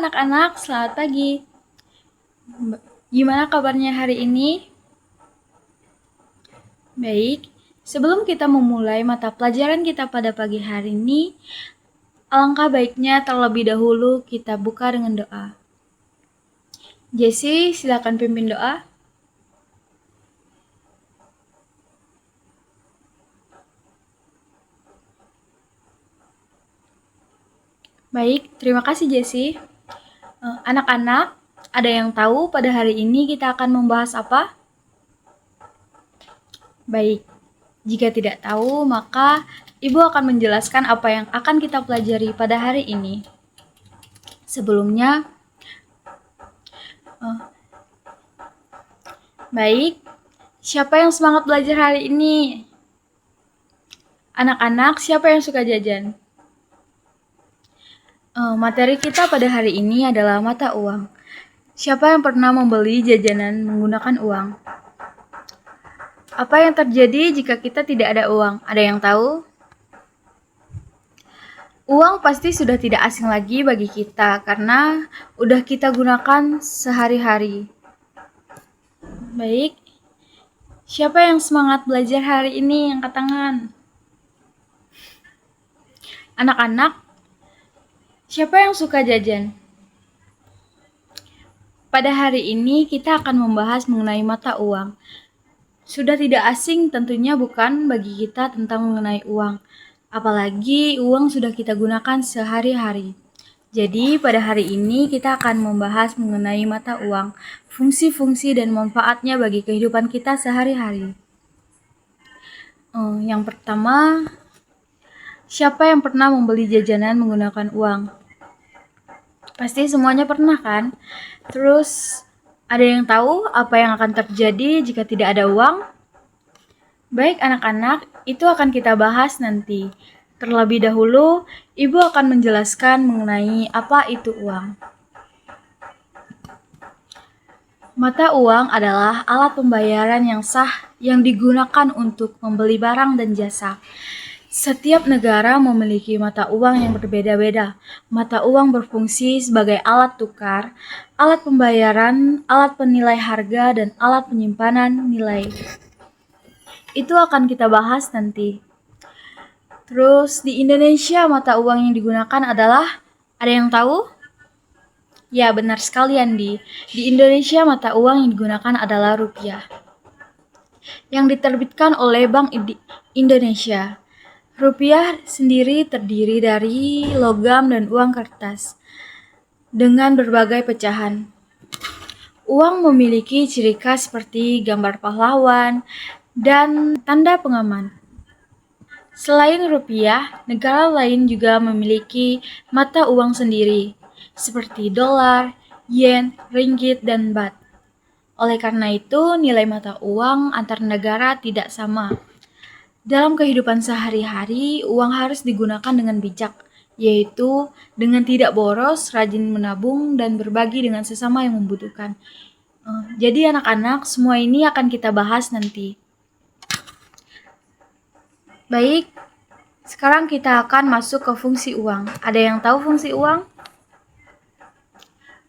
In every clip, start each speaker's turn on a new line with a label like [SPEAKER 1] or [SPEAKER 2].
[SPEAKER 1] anak-anak, selamat pagi. Gimana kabarnya hari ini? Baik, sebelum kita memulai mata pelajaran kita pada pagi hari ini, alangkah baiknya terlebih dahulu kita buka dengan doa. Jessie, silakan pimpin doa. Baik, terima kasih Jessie. Anak-anak, ada yang tahu pada hari ini kita akan membahas apa? Baik, jika tidak tahu, maka Ibu akan menjelaskan apa yang akan kita pelajari pada hari ini. Sebelumnya, baik, siapa yang semangat belajar hari ini? Anak-anak, siapa yang suka jajan? Materi kita pada hari ini adalah mata uang. Siapa yang pernah membeli jajanan menggunakan uang? Apa yang terjadi jika kita tidak ada uang? Ada yang tahu? Uang pasti sudah tidak asing lagi bagi kita karena udah kita gunakan sehari-hari. Baik, siapa yang semangat belajar hari ini? Angkat tangan. Anak-anak, siapa yang suka jajan? Pada hari ini kita akan membahas mengenai mata uang. Sudah tidak asing tentunya bukan bagi kita tentang mengenai uang. Apalagi uang sudah kita gunakan sehari-hari. Jadi pada hari ini kita akan membahas mengenai mata uang, fungsi-fungsi dan manfaatnya bagi kehidupan kita sehari-hari. Yang pertama, siapa yang pernah membeli jajanan menggunakan uang? Pasti semuanya pernah kan? Terus, ada yang tahu apa yang akan terjadi jika tidak ada uang? Baik anak-anak, itu akan kita bahas nanti. Terlebih dahulu, Ibu akan menjelaskan mengenai apa itu uang. Mata uang adalah alat pembayaran yang sah yang digunakan untuk membeli barang dan jasa. Setiap negara memiliki mata uang yang berbeda-beda. Mata uang berfungsi sebagai alat tukar, alat pembayaran, alat penilai harga, dan alat penyimpanan nilai. Itu akan kita bahas nanti. Terus di Indonesia mata uang yang digunakan adalah, ada yang tahu? Ya, benar sekali Andi. Di Indonesia mata uang yang digunakan adalah rupiah, yang diterbitkan oleh Bank Indonesia. Rupiah sendiri terdiri dari logam dan uang kertas dengan berbagai pecahan. Uang memiliki ciri khas seperti gambar pahlawan dan tanda pengaman. Selain rupiah, negara lain juga memiliki mata uang sendiri, seperti dolar, yen, ringgit, dan baht. Oleh karena itu, nilai mata uang antar negara tidak sama. Dalam kehidupan sehari-hari, uang harus digunakan dengan bijak, yaitu dengan tidak boros, rajin menabung, dan berbagi dengan sesama yang membutuhkan. Jadi anak-anak, semua ini akan kita bahas nanti. Baik, sekarang kita akan masuk ke fungsi uang. Ada yang tahu fungsi uang?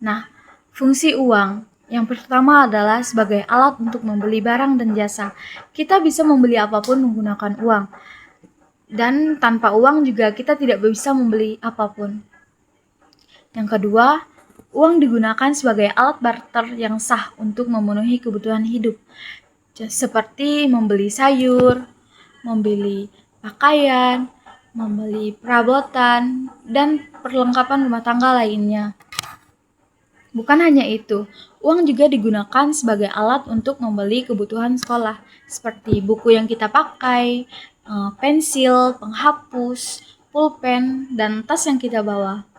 [SPEAKER 1] Nah, fungsi uang yang pertama adalah sebagai alat untuk membeli barang dan jasa. Kita bisa membeli apapun menggunakan uang. Dan tanpa uang juga kita tidak bisa membeli apapun. Yang kedua, uang digunakan sebagai alat barter yang sah untuk memenuhi kebutuhan hidup. Seperti membeli sayur, membeli pakaian, membeli perabotan, dan perlengkapan rumah tangga lainnya. Bukan hanya itu, uang juga digunakan sebagai alat untuk membeli kebutuhan sekolah, seperti buku yang kita pakai, pensil, penghapus, pulpen, dan tas yang kita bawa.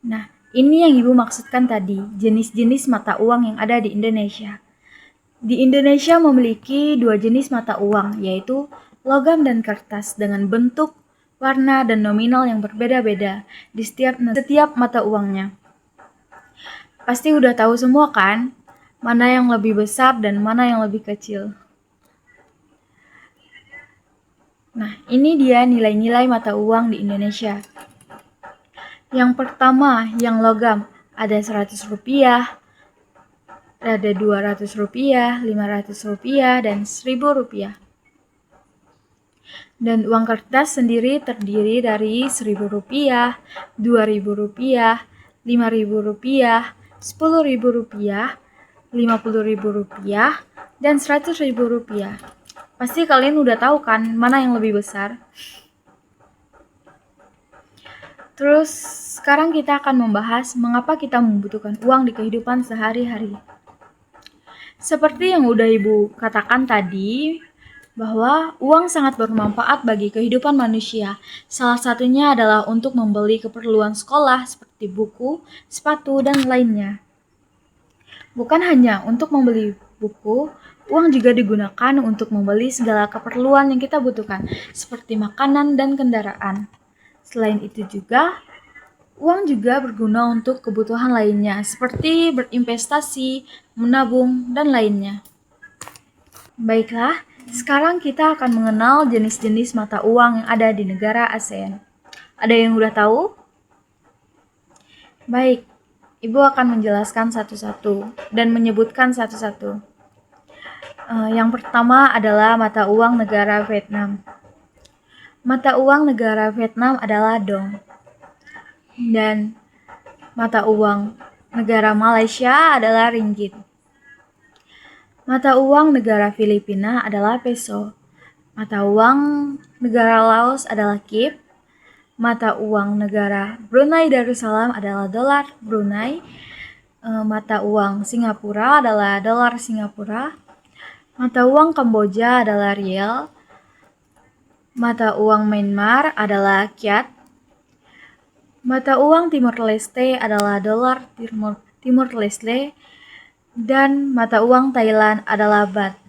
[SPEAKER 1] Nah, ini yang Ibu maksudkan tadi, jenis-jenis mata uang yang ada di Indonesia. Di Indonesia memiliki 2 jenis mata uang, yaitu logam dan kertas dengan bentuk, warna, dan nominal yang berbeda-beda di setiap mata uangnya. Pasti udah tahu semua kan, mana yang lebih besar dan mana yang lebih kecil. Nah, ini dia nilai-nilai mata uang di Indonesia. Yang pertama, yang logam, ada 100 rupiah, ada 200 rupiah, 500 rupiah, dan 1000 rupiah. Dan uang kertas sendiri terdiri dari 1000 rupiah, 2000 rupiah, 5000 rupiah, 10.000 rupiah, 50.000 rupiah, dan 100.000 rupiah. Pasti kalian udah tahu kan mana yang lebih besar? Terus sekarang kita akan membahas mengapa kita membutuhkan uang di kehidupan sehari-hari. Seperti yang udah Ibu katakan tadi, bahwa uang sangat bermanfaat bagi kehidupan manusia. Salah satunya adalah untuk membeli keperluan sekolah seperti buku, sepatu, dan lainnya. Bukan hanya untuk membeli buku, uang juga digunakan untuk membeli segala keperluan yang kita butuhkan, seperti makanan dan kendaraan. Selain itu juga, uang juga berguna untuk kebutuhan lainnya, seperti berinvestasi, menabung, dan lainnya. Baiklah, sekarang kita akan mengenal jenis-jenis mata uang yang ada di negara ASEAN. Ada yang udah tahu? Baik, Ibu akan menjelaskan satu-satu dan menyebutkan satu-satu. Yang pertama adalah mata uang negara Vietnam. Mata uang negara Vietnam adalah dong. Dan mata uang negara Malaysia adalah ringgit. Mata uang negara Filipina adalah peso. Mata uang negara Laos adalah kip. Mata uang negara Brunei Darussalam adalah dolar Brunei. Mata uang Singapura adalah dolar Singapura. Mata uang Kamboja adalah riel. Mata uang Myanmar adalah kyat. Mata uang Timor Leste adalah dolar Timor Leste. Dan mata uang Thailand adalah baht.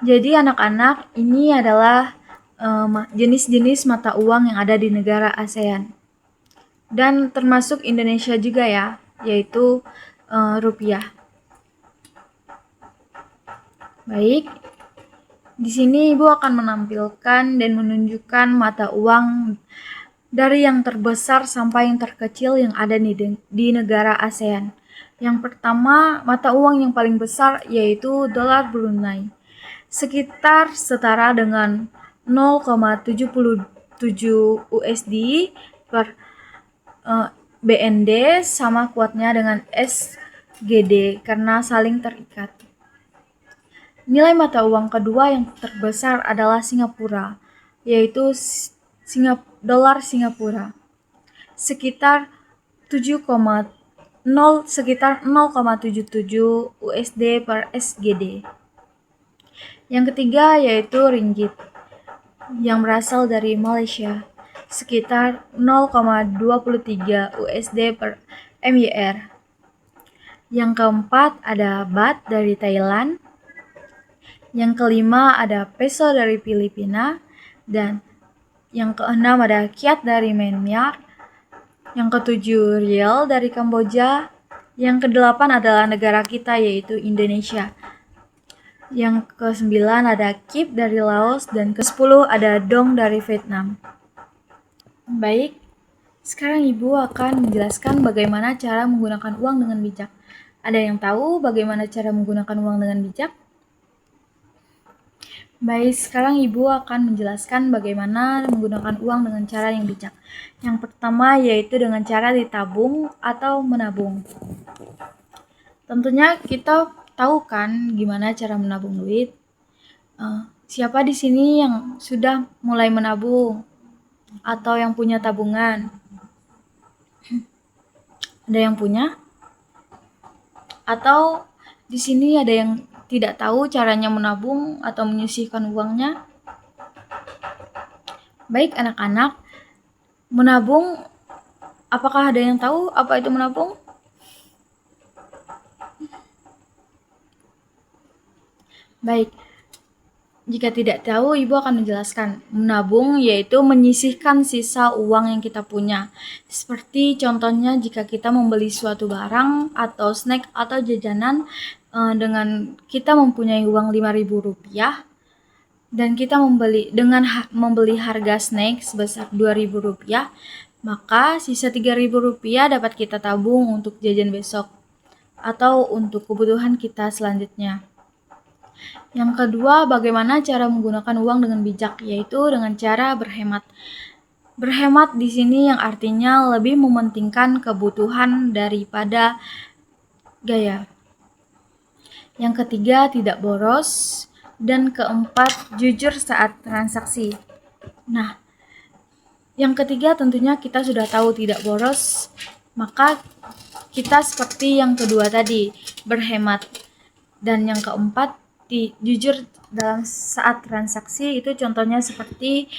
[SPEAKER 1] Jadi anak-anak, ini adalah jenis-jenis mata uang yang ada di negara ASEAN. Dan termasuk Indonesia juga ya, yaitu rupiah. Baik, di sini Ibu akan menampilkan dan menunjukkan mata uang dari yang terbesar sampai yang terkecil yang ada di negara ASEAN. Yang pertama, mata uang yang paling besar yaitu dolar Brunei. Sekitar setara dengan 0,77 USD per BND, sama kuatnya dengan SGD karena saling terikat. Nilai mata uang kedua yang terbesar adalah Singapura, yaitu dolar Singapura. Sekitar 0,77 USD per SGD. Yang ketiga yaitu ringgit yang berasal dari Malaysia, sekitar 0,23 USD per MYR. Yang keempat ada baht dari Thailand. Yang kelima ada peso dari Filipina. Dan yang keenam ada kyat dari Myanmar. Yang ketujuh riel dari Kamboja. Yang kedelapan adalah negara kita yaitu Indonesia. Yang ke-9 ada kip dari Laos, dan ke-10 ada dong dari Vietnam. Baik, sekarang Ibu akan menjelaskan bagaimana cara menggunakan uang dengan bijak. Ada yang tahu bagaimana cara menggunakan uang dengan bijak? Baik, sekarang Ibu akan menjelaskan bagaimana menggunakan uang dengan cara yang bijak. Yang pertama yaitu dengan cara ditabung atau menabung. Tentunya kita tahu kan gimana cara menabung duit? Siapa di sini yang sudah mulai menabung atau yang punya tabungan? Ada yang punya? Atau di sini ada yang tidak tahu caranya menabung atau menyisihkan uangnya? Baik anak-anak, menabung, apakah ada yang tahu apa itu menabung? Baik, jika tidak tahu, Ibu akan menjelaskan. Menabung yaitu menyisihkan sisa uang yang kita punya. Seperti contohnya jika kita membeli suatu barang atau snack atau jajanan dengan kita mempunyai uang 5.000 rupiah, dan kita membeli harga snack sebesar Rp2.000, maka sisa Rp3.000 dapat kita tabung untuk jajan besok atau untuk kebutuhan kita selanjutnya. Yang kedua, bagaimana cara menggunakan uang dengan bijak, yaitu dengan cara berhemat. Berhemat di sini yang artinya lebih mementingkan kebutuhan daripada gaya. Yang ketiga, tidak boros. Dan keempat, jujur saat transaksi. Nah, yang ketiga tentunya kita sudah tahu tidak boros, maka kita seperti yang kedua tadi, berhemat. Dan yang keempat, jujur dalam saat transaksi, itu contohnya seperti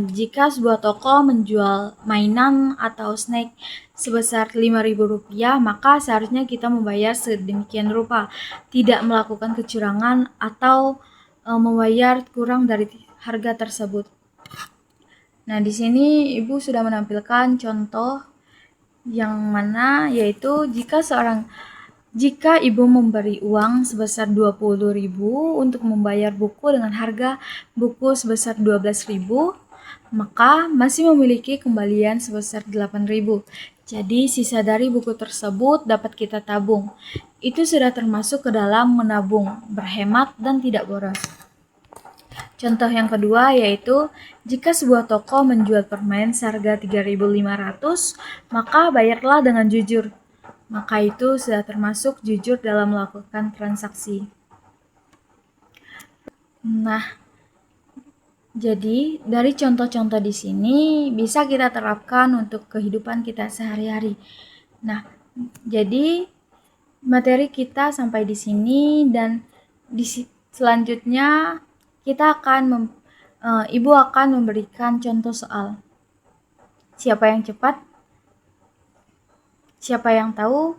[SPEAKER 1] jika sebuah toko menjual mainan atau snack sebesar Rp5.000, maka seharusnya kita membayar sedemikian rupa, tidak melakukan kecurangan atau membayar kurang dari harga tersebut. Nah, di sini Ibu sudah menampilkan contoh yang mana yaitu jika Ibu memberi uang sebesar Rp20.000 untuk membayar buku dengan harga buku sebesar Rp12.000, maka masih memiliki kembalian sebesar Rp8.000. Jadi sisa dari buku tersebut dapat kita tabung. Itu sudah termasuk ke dalam menabung, berhemat, dan tidak boros. Contoh yang kedua yaitu jika sebuah toko menjual permen seharga Rp3.500, maka bayarlah dengan jujur. Maka itu sudah termasuk jujur dalam melakukan transaksi. Nah, jadi dari contoh-contoh di sini bisa kita terapkan untuk kehidupan kita sehari-hari. Nah, jadi materi kita sampai di sini, dan selanjutnya kita akan Ibu akan memberikan contoh soal. Siapa yang cepat? Siapa yang tahu?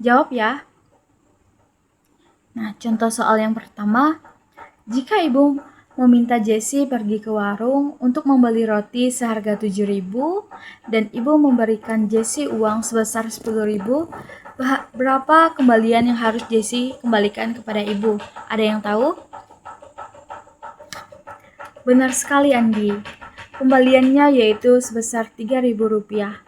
[SPEAKER 1] Jawab ya. Nah, contoh soal yang pertama, jika Ibu meminta Jessie pergi ke warung untuk membeli roti seharga Rp7.000 dan Ibu memberikan Jessie uang sebesar Rp10.000, berapa kembalian yang harus Jessie kembalikan kepada Ibu? Ada yang tahu? Benar sekali, Andi. Kembaliannya yaitu sebesar Rp3.000.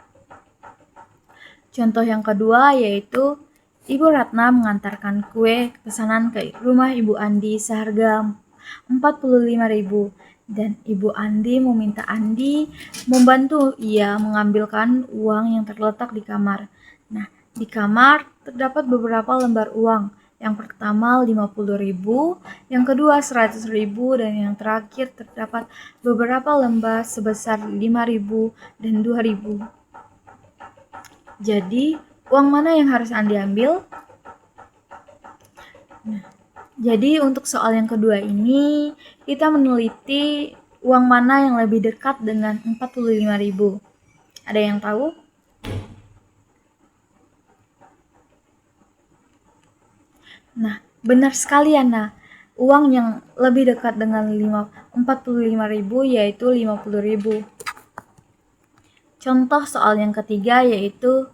[SPEAKER 1] Contoh yang kedua yaitu Ibu Ratna mengantarkan kue pesanan ke rumah Ibu Andi seharga Rp45.000 dan Ibu Andi meminta Andi membantu ia mengambilkan uang yang terletak di kamar. Nah, di kamar terdapat beberapa lembar uang. Yang pertama Rp50.000, yang kedua Rp100.000, dan yang terakhir terdapat beberapa lembar sebesar Rp5.000 dan Rp2.000. Jadi, uang mana yang harus Andi ambil? Nah, jadi untuk soal yang kedua ini, kita meneliti uang mana yang lebih dekat dengan Rp45.000. Ada yang tahu? Nah, benar sekali, Ana. Uang yang lebih dekat dengan Rp45.000 yaitu Rp50.000. Contoh soal yang ketiga yaitu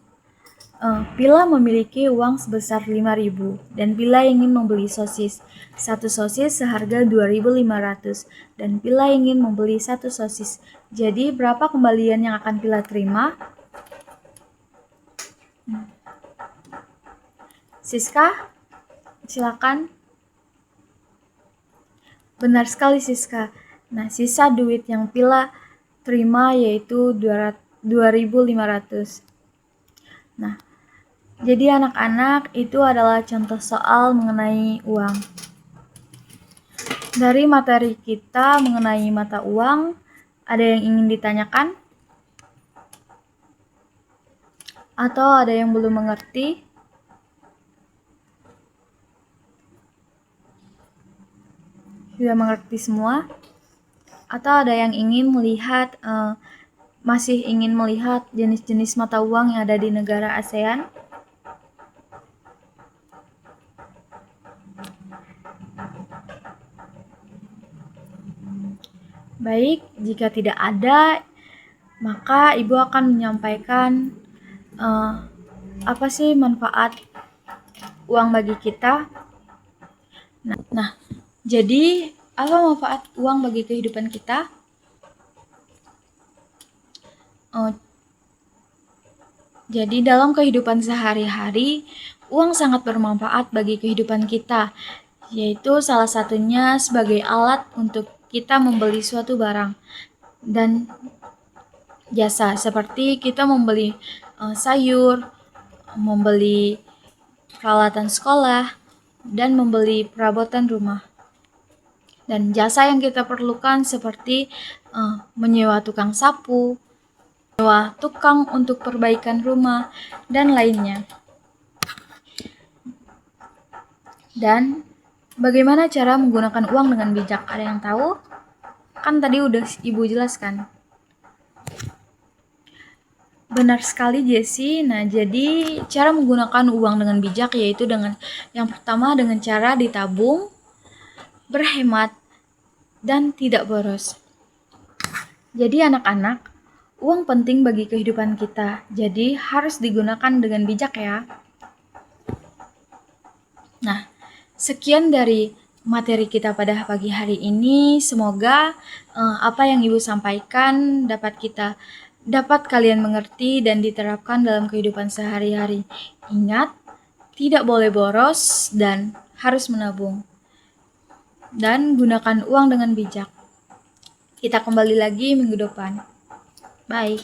[SPEAKER 1] Pila memiliki uang sebesar Rp5.000 dan Pila ingin membeli sosis. Satu sosis seharga Rp2.500 dan Pila ingin membeli satu sosis. Jadi berapa kembalian yang akan Pila terima? Siska, silakan. Benar sekali, Siska. Nah, sisa duit yang Pila terima yaitu Rp2.500. Nah, jadi anak-anak, itu adalah contoh soal mengenai uang. Dari materi kita mengenai mata uang, ada yang ingin ditanyakan? Atau ada yang belum mengerti? Sudah mengerti semua? Atau ada yang ingin melihat, masih ingin melihat jenis-jenis mata uang yang ada di negara ASEAN? Baik, jika tidak ada, maka Ibu akan menyampaikan apa sih manfaat uang bagi kita. Nah, jadi Apa manfaat uang bagi kehidupan kita? Jadi dalam kehidupan sehari-hari, uang sangat bermanfaat bagi kehidupan kita, yaitu salah satunya sebagai alat untuk kita membeli suatu barang dan jasa, seperti kita membeli sayur, membeli peralatan sekolah, dan membeli perabotan rumah. Dan jasa yang kita perlukan seperti menyewa tukang sapu, menyewa tukang untuk perbaikan rumah, dan lainnya. Dan bagaimana cara menggunakan uang dengan bijak? Ada yang tahu? Kan tadi udah Ibu jelaskan. Benar sekali Jessie. Nah, jadi cara menggunakan uang dengan bijak yaitu dengan yang pertama dengan cara ditabung, berhemat, dan tidak boros. Jadi anak-anak, uang penting bagi kehidupan kita. Jadi harus digunakan dengan bijak ya. Nah, sekian dari materi kita pada pagi hari ini. Semoga apa yang Ibu sampaikan dapat kalian mengerti dan diterapkan dalam kehidupan sehari-hari. Ingat, tidak boleh boros dan harus menabung. Dan gunakan uang dengan bijak. Kita kembali lagi minggu depan. Bye.